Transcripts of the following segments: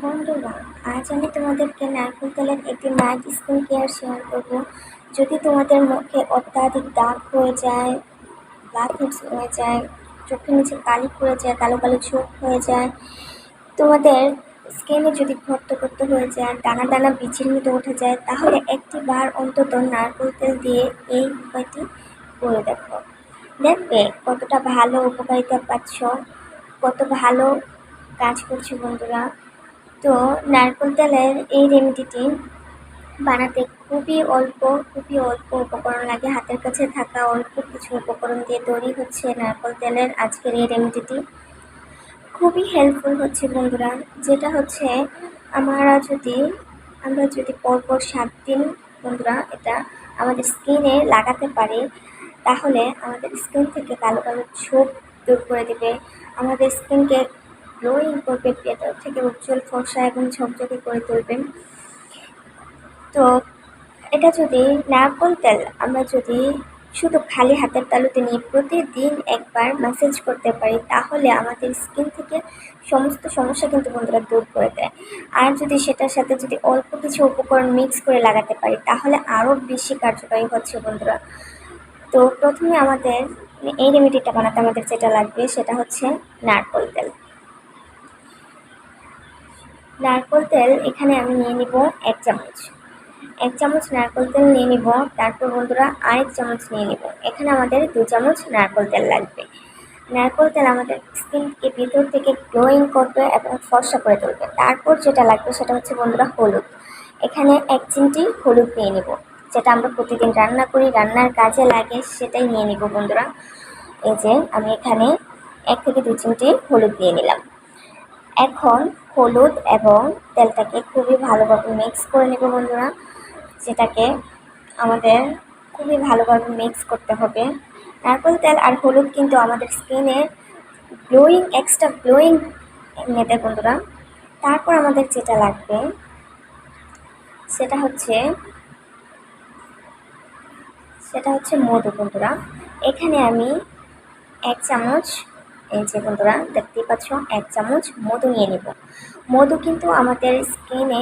বন্ধুরা, আজ আমি তোমাদেরকে নারকেল তেলের একটি নাইট স্কিন কেয়ার শেয়ার করব। যদি তোমাদের মুখে অত্যাধিক দাগ হয়ে যায়, ব্ল্যাক হেডস হয়ে যায়, চোখের নিচে কালি পড়ে যায়, কালো কালো চোখ হয়ে যায়, তোমাদের স্কিনে যদি ঘট্ট ঘট্ট হয়ে যায়, দানা দানা বিচির মতো উঠে যায়, তাহলে একটি বার অন্তত নারকেল তেল দিয়ে এই উপায়টি করে দেখো। দেখবে কতটা ভালো উপকারিতা পাচ্ছ, কত ভালো কাজ করছে বন্ধুরা। তো নারকেল তেলের এই রেমেডিটি বানাতে খুবই অল্প উপকরণ লাগে। হাতের কাছে থাকা অল্প কিছু উপকরণ দিয়ে তৈরি হচ্ছে নারকেল তেলের আজকের এই রেমেডিটি। খুবই হেল্পফুল হচ্ছে বন্ধুরা, যেটা হচ্ছে আমরা যদি পরপর 7 দিন বন্ধুরা এটা আমাদের স্কিনে লাগাতে পারি, তাহলে আমাদের স্কিন থেকে কালো কালো ছোপ দূর করে দেবে, আমাদের স্কিনকে গ্লোয়িং করবে, ভেতর থেকে উজ্জ্বল ফর্সা এবং ঝকঝকে করে তুলবে। তো এটা যদি নারকেল তেল আমরা যদি শুধু খালি হাতের তালুতে নিয়ে প্রতিদিন একবার ম্যাসেজ করতে পারি, তাহলে আমাদের স্কিন থেকে সমস্ত সমস্যা কিন্তু বন্ধুরা দূর করে দেয়। আর যদি সেটার সাথে যদি অল্প কিছু উপকরণ মিক্স করে লাগাতে পারি, তাহলে আরও বেশি কার্যকারী হচ্ছে বন্ধুরা। তো প্রথমে আমাদের এই রেমেডিটা বানাতে আমাদের যেটা লাগবে সেটা হচ্ছে নারকেল তেল। নারকেল তেল এখানে আমি নিয়ে নিব 1 চামচ। 1 চামচ নারকেল তেল নিয়ে নিব, তারপর বন্ধুরা আরেক চামচ নিয়ে নিব। এখানে আমাদের 2 চামচ নারকেল তেল লাগবে। নারকেল তেল আমাদের স্কিনকে ভিতর থেকে গ্লোয়িং করবে এবং ফর্সা করে তুলবে। তারপর যেটা লাগবে সেটা হচ্ছে বন্ধুরা হলুদ। এখানে 1 চিমটি হলুদ নিয়ে নিব, যেটা আমরা প্রতিদিন রান্না করি, রান্নার কাজে লাগে, সেটাই নিয়ে নিব বন্ধুরা। এই যে আমি এখানে 1 থেকে 2 চিমটি হলুদ নিয়ে নিলাম। এখন হলুদ এবং তেলটাকে খুবই ভালোভাবে মিক্স করে নেব বন্ধুরা, যেটাকে আমাদের খুবই ভালোভাবে মিক্স করতে হবে। নারকেল তেল আর হলুদ কিন্তু আমাদের স্কিনে এক্সট্রা গ্লোয়িং এনে দেয় বন্ধুরা। তারপর আমাদের যেটা লাগবে সেটা হচ্ছে মধু বন্ধুরা। এখানে আমি 1 চামচ, এই যে বন্ধুরা দেখতেই পাচ্ছ, 1 চামচ মধু নিয়ে নিব। মধু কিন্তু আমাদের স্কিনে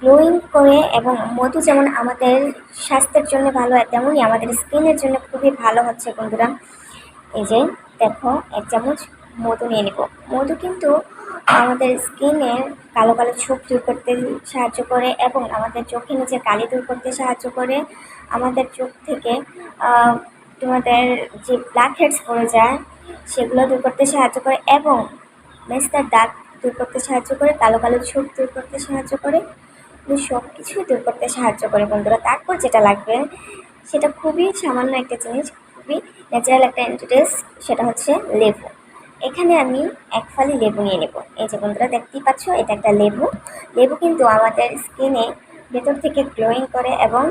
গ্লোয়িং করে, এবং মধু যেমন আমাদের স্বাস্থ্যের জন্য ভালো হয়, তেমনই আমাদের স্কিনের জন্য খুবই ভালো হচ্ছে বন্ধুরা। এই যে দেখো 1 চামচ মধু নিয়ে নিব। মধু কিন্তু আমাদের স্কিনের কালো কালো ছোপ দূর করতে সাহায্য করে, এবং আমাদের চোখের নিচে কালি দূর করতে সাহায্য করে, আমাদের চোখ থেকে তোমাদের যে ব্ল্যাক হেডস পড়ে যায় সেগুলো দূর করতে সাহায্য করে, এবং মেস্তার দাগ দূর করতে সাহায্য করে, কালো কালো ছোপ দূর করতে সাহায্য করে, সব কিছুই দূর করতে সাহায্য করে বন্ধুরা। তারপর যেটা লাগবে সেটা খুবই সামান্য একটা জিনিস, খুবই ন্যাচারাল একটা ইনগ্রিডিয়েন্টস, সেটা হচ্ছে লেবু। এখানে আমি 1 ফালি লেবু নিয়ে নেব। এই যে বন্ধুরা দেখতেই পাচ্ছ, এটা একটা লেবু। লেবু কিন্তু আমাদের স্কিনে ভেতর থেকে গ্লোয়িং করে এবং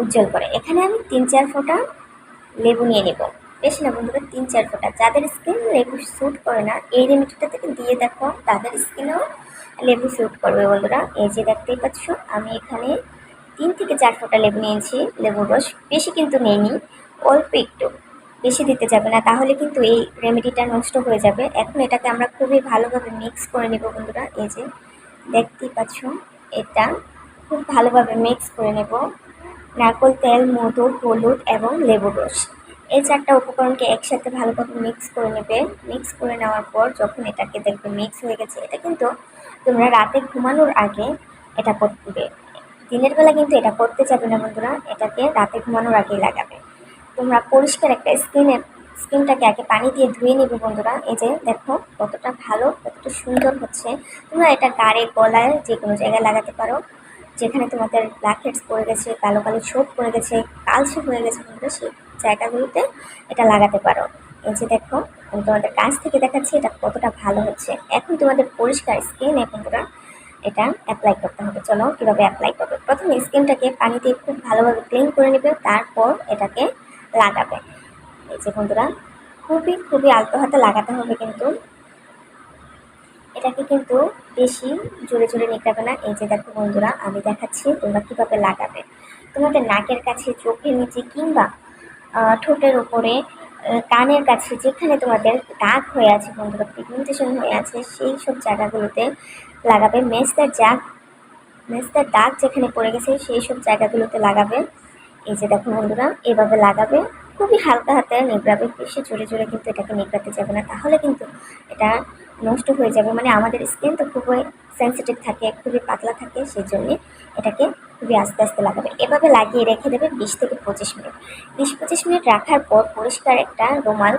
উজ্জ্বল করে। এখানে আমি 3-4 ফোঁটা লেবু নিয়ে নেব, বেশি না বন্ধুরা, 3-4 ফোঁটা। যাদের স্কিন লেবু স্যুট করে না, এই রেমেডিটা থেকে দিয়ে দেখো, তাদের স্কিনেও লেবু স্যুট করবে বন্ধুরা। এই যে দেখতেই পাচ্ছ, আমি এখানে 3 থেকে 4 ফোঁটা লেবু নিয়েছি, লেবুর রস বেশি কিন্তু নেইনি, অল্প একটু, বেশি দিতে যাবে না, তাহলে কিন্তু এই রেমেডিটা নষ্ট হয়ে যাবে। এখন এটাকে আমরা খুবই ভালোভাবে মিক্স করে নেব বন্ধুরা। এই যে দেখতেই পাচ্ছ, এটা খুব ভালোভাবে মিক্স করে নেব। নারকেল তেল, মধু, হলুদ এবং লেবুর রস, এই 4টা উপকরণকে একসাথে ভালোভাবে মিক্স করে নেবে। মিক্স করে নেওয়ার পর যখন এটাকে দেখবে মিক্স হয়ে গেছে, এটা কিন্তু তোমরা রাতে ঘুমানোর আগে এটা করবে। দিনের বেলা কিন্তু এটা করতে যাবে না বন্ধুরা, এটাকে রাতে ঘুমানোর আগেই লাগাবে। তোমরা পরিষ্কার একটা স্কিনটাকে আগে পানি দিয়ে ধুয়ে নেবে বন্ধুরা। এই যে দেখো কতটা ভালো, কতটা সুন্দর হচ্ছে। তোমরা এটা গাড়ে, গলায়, যে কোনো জায়গায় লাগাতে পারো, যেখানে তোমাদের ব্ল্যাক হেডস পড়ে গেছে, কালো কালো ছোপ পড়ে গেছে, কালচে হয়ে গেছে বন্ধুরা, সেই জায়গাগুলোতে এটা লাগাতে পারো। এই যে দেখো, আমি তোমাদের কাছ থেকে দেখাচ্ছি এটা কতটা ভালো হচ্ছে। এখন তোমাদের পরিষ্কার স্কিনে বন্ধুরা এটা অ্যাপ্লাই করতে হবে। চলো কীভাবে অ্যাপ্লাই করবে। প্রথমে স্কিনটাকে পানি দিয়ে খুব ভালোভাবে ক্লিন করে নেবে, তারপর এটাকে লাগাবে। এই যে বন্ধুরা খুবই আলতো হাতে লাগাতে হবে, কিন্তু এটাকে কিন্তু বেশি জোরে জোরে নিতে হবে না। এই যে দেখো বন্ধুরা, আমি দেখাচ্ছি তোমরা কীভাবে লাগাবে। তোমাদের নাকের কাছে, চোখের নিচে কিংবা ঠোঁটের উপরে কানের কাছে যেখানে তোমাদের দাগ হয়ে আছে বন্ধুরা, পিগমেন্টেশন হয়ে আছে, সেই সব জায়গাগুলোতে লাগাবে। মেস্তার দাগ যেখানে পড়ে গেছে সেই সব জায়গাগুলোতে লাগাবে। এই যে দেখো বন্ধুরা, এভাবে লাগাবে, খুবই হালকা হাতে নিগড়াবে, বেশি জোরে জোরে কিন্তু এটাকে নিগড়াতে যাবে না, তাহলে কিন্তু এটা নষ্ট হয়ে যাবে। মানে আমাদের স্কিন তো খুবই সেন্সিটিভ থাকে, খুবই পাতলা থাকে, সেই জন্যে এটাকে খুবই আস্তে আস্তে লাগাবে। এভাবে লাগিয়ে রেখে দেবে 20 থেকে 25 মিনিট। 20-25 মিনিট রাখার পর পরিষ্কার একটা রুমাল,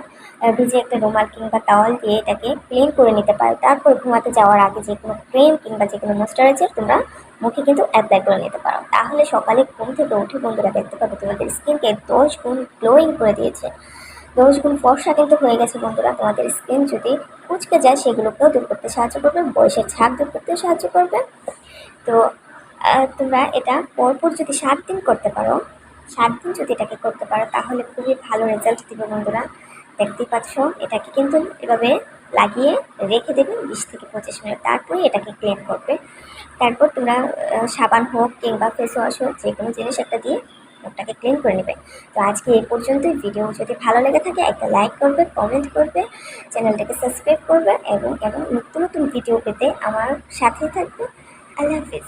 ভিজে একটা রুমাল কিংবা টাওয়াল দিয়ে এটাকে ক্লিন করে নিতে পারো। তারপর ঘুমাতে যাওয়ার আগে যে কোনো ক্রিম কিংবা যে কোনো ময়েশ্চারাইজার তোমরা মুখে কিন্তু অ্যাপ্লাই করে নিতে পারো। তাহলে সকালে ঘুম থেকে উঠে বন্ধুরা দেখতে পাবে তোমাদের স্কিনকে 10 গুণ গ্লোয়িং করে দিয়েছে, 10 গুণ ফর্সা কিন্তু হয়ে গেছে বন্ধুরা। তোমাদের স্কিন যদি কুচকে যায় সেগুলোকেও দূর করতে সাহায্য করবে, বয়সের ছাপ দূর করতে সাহায্য করবে। তো তোমরা এটা পরপর যদি 7 দিন করতে পারো, 7 দিন যদি এটাকে করতে পারো তাহলে খুবই ভালো রেজাল্ট দিবে বন্ধুরা। দেখতেই পাচ্ছ, এটাকে কিন্তু এভাবে লাগিয়ে রেখে দেবে 20 থেকে 25 মিনিট, তারপরে এটাকে ক্লিন করবে। তারপর তোমরা সাবান হোক কিংবা ফেস ওয়াশ হোক, যে কোনো জিনিস একটা দিয়ে মুখটাকে ক্লিন করে নেবে। তো আজকে এই পর্যন্তই। ভিডিও যদি ভালো লেগে থাকে একটা লাইক করবে, কমেন্ট করবে, চ্যানেলটাকে সাবস্ক্রাইব করবে এবং নতুন নতুন ভিডিও পেতে আমার সাথেই থাকবে। আল্লাহ হাফিজ।